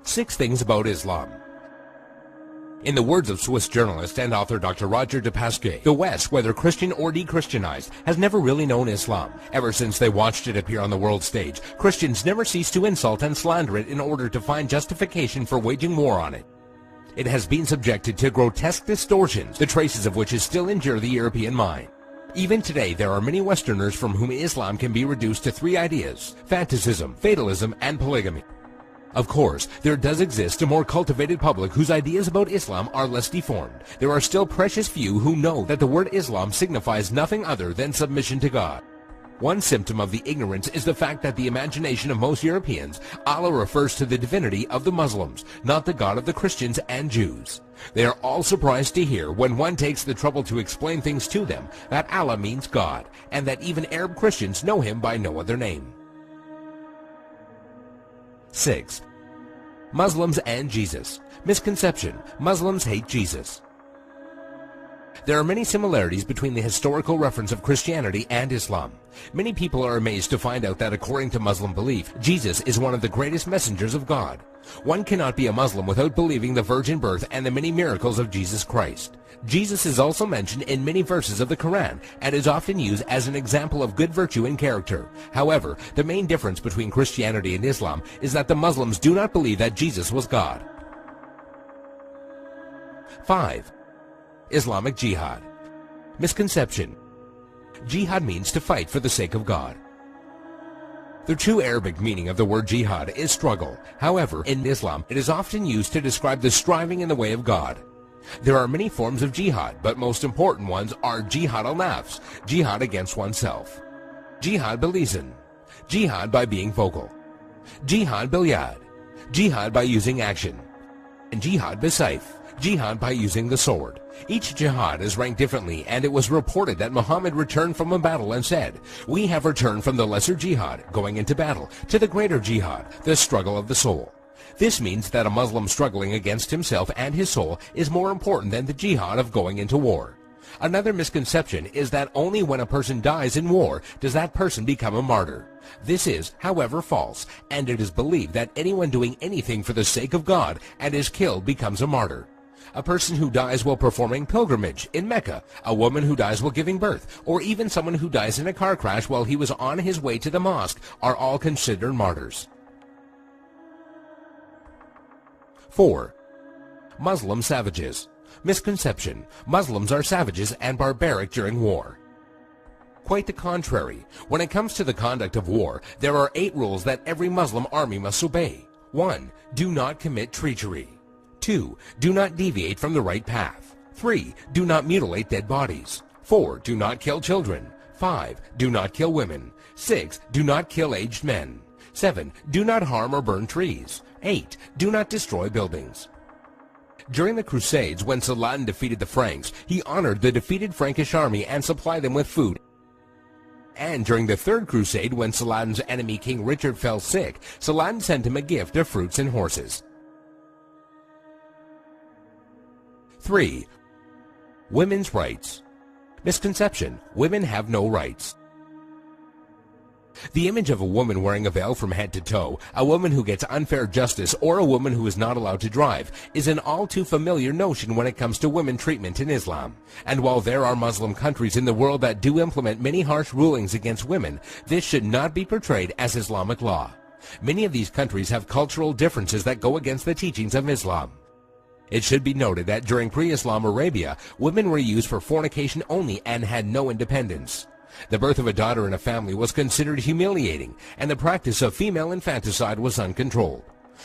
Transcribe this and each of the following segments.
6 Things About Islam. In the words of Swiss journalist and author Dr. Roger de Pasquier, the West, whether Christian or de-Christianized, has never really known Islam. Ever since they watched it appear on the world stage, Christians never ceased to insult and slander it in order to find justification for waging war on it. It has been subjected to grotesque distortions, the traces of which still injure the European mind. Even today, there are many Westerners from whom Islam can be reduced to 3 ideas: fanaticism, fatalism, and polygamy. Of course, there does exist a more cultivated public whose ideas about Islam are less deformed. There are still precious few who know that the word Islam signifies nothing other than submission to God. One symptom of the ignorance is the fact that the imagination of most Europeans, Allah refers to the divinity of the Muslims, not the God of the Christians and Jews. They are all surprised to hear, when one takes the trouble to explain things to them, that Allah means God, and that even Arab Christians know him by no other name. 6. Muslims and Jesus. Misconception: Muslims hate Jesus. There are many similarities between the historical reference of Christianity and Islam. Many people are amazed to find out that according to Muslim belief, Jesus is one of the greatest messengers of God. One cannot be a Muslim without believing the virgin birth and the many miracles of Jesus Christ. Jesus is also mentioned in many verses of the Quran and is often used as an example of good virtue and character. However, the main difference between Christianity and Islam is that the Muslims do not believe that Jesus was God. 5. Islamic Jihad. Misconception: Jihad means to fight for the sake of God. The true Arabic meaning of the word jihad is struggle. However, in Islam, it is often used to describe the striving in the way of God. There are many forms of jihad, but most important ones are jihad al-nafs, jihad against oneself, jihad bil-lisan, jihad by being vocal, jihad bil-yad, jihad by using action, and jihad bis-sayf, jihad by using the sword. Each jihad is ranked differently, and it was reported that Muhammad returned from a battle and said, "We have returned from the lesser jihad, going into battle, to the greater jihad, the struggle of the soul." This means that a Muslim struggling against himself and his soul is more important than the jihad of going into war. Another misconception is that only when a person dies in war does that person become a martyr. This is, however, false, and it is believed that anyone doing anything for the sake of God and is killed becomes a martyr. A person who dies while performing pilgrimage in Mecca, a woman who dies while giving birth, or even someone who dies in a car crash while he was on his way to the mosque are all considered martyrs. 4. Muslim savages. Misconception: Muslims are savages and barbaric during war. Quite the contrary. When it comes to the conduct of war, there are 8 rules that every Muslim army must obey. 1. Do not commit treachery. 2. Do not deviate from the right path. 3. Do not mutilate dead bodies. 4. Do not kill children. 5. Do not kill women. 6. Do not kill aged men. 7. Do not harm or burn trees. 8. Do not destroy buildings. During the Crusades, when Saladin defeated the Franks, he honored the defeated Frankish army and supplied them with food. And during the Third Crusade, when Saladin's enemy King Richard fell sick, Saladin sent him a gift of fruits and horses. 3. Women's rights. Misconception: Women have no rights. The image of a woman wearing a veil from head to toe, a woman who gets unfair justice, or a woman who is not allowed to drive is an all too familiar notion when it comes to women treatment in Islam. And while there are Muslim countries in the world that do implement many harsh rulings against women, this should not be portrayed as Islamic law. Many of these countries have cultural differences that go against the teachings of Islam. It should be noted that during pre-Islam Arabia, women were used for fornication only and had no independence. The birth of a daughter in a family was considered humiliating, and the practice of female infanticide was uncontrolled.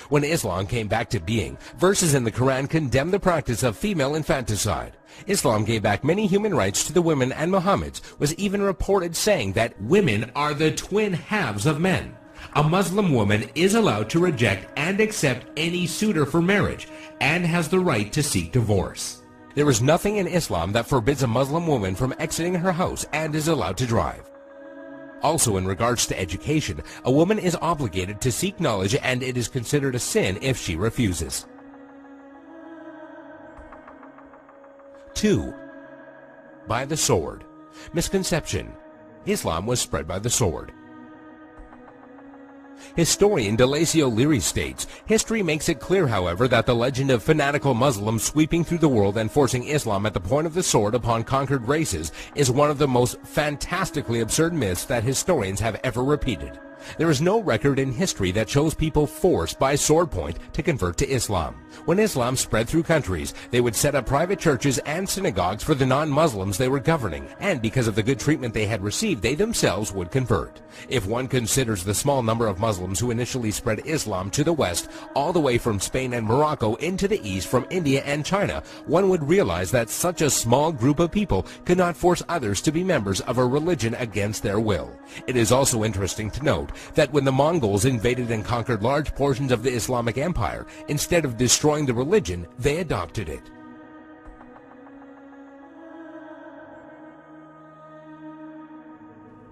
When Islam came back to being, verses in the Quran condemned the practice of female infanticide. Islam gave back many human rights to the women, and Muhammad was even reported saying that women are the twin halves of men. A Muslim woman is allowed to reject and accept any suitor for marriage and has the right to seek divorce. There is nothing in Islam that forbids a Muslim woman from exiting her house and is allowed to drive. Also, in regards to education, a woman is obligated to seek knowledge, and it is considered a sin if she refuses. 2. By the sword. Misconception: Islam was spread by the sword. Historian Delasio Leary states, "History makes it clear, however, that the legend of fanatical Muslims sweeping through the world and forcing Islam at the point of the sword upon conquered races is one of the most fantastically absurd myths that historians have ever repeated. There is no record in history that shows people forced by sword point to convert to Islam. When Islam spread through countries, they would set up private churches and synagogues for the non-Muslims they were governing, and because of the good treatment they had received, they themselves would convert. If one considers the small number of Muslims who initially spread Islam to the west, all the way from Spain and Morocco into the east from India and China, one would realize that such a small group of people could not force others to be members of a religion against their will. It is also interesting to note that when the Mongols invaded and conquered large portions of the Islamic Empire, instead of destroying the religion, they adopted it."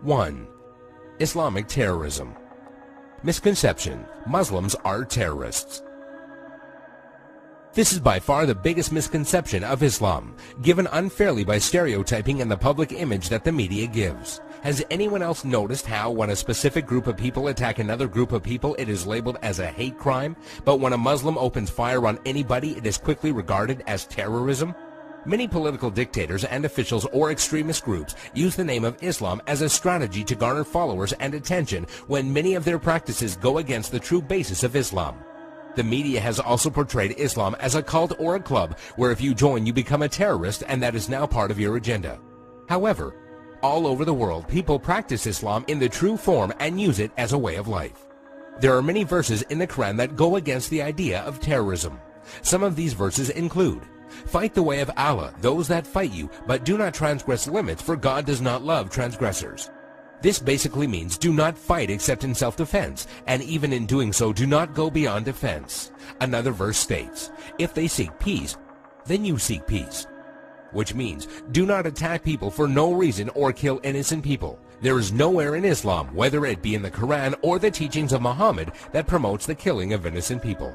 One. Islamic terrorism. Misconception: Muslims are terrorists. This is by far the biggest misconception of Islam, given unfairly by stereotyping and the public image that the media gives. Has anyone else noticed how when a specific group of people attack another group of people, it is labeled as a hate crime, but when a Muslim opens fire on anybody, it is quickly regarded as terrorism? Many political dictators and officials or extremist groups use the name of Islam as a strategy to garner followers and attention when many of their practices go against the true basis of Islam. The media has also portrayed Islam as a cult or a club where if you join you become a terrorist, and that is now part of your agenda. However, all over the world, people practice Islam in the true form and use it as a way of life. There are many verses in the Quran that go against the idea of terrorism. Some of these verses include, "Fight the way of Allah, those that fight you, but do not transgress limits, for God does not love transgressors." This basically means do not fight except in self-defense, and even in doing so, do not go beyond defense. Another verse states, "If they seek peace, then you seek peace," which means do not attack people for no reason or kill innocent people. There is nowhere in Islam, whether it be in the Quran or the teachings of Muhammad, that promotes the killing of innocent people.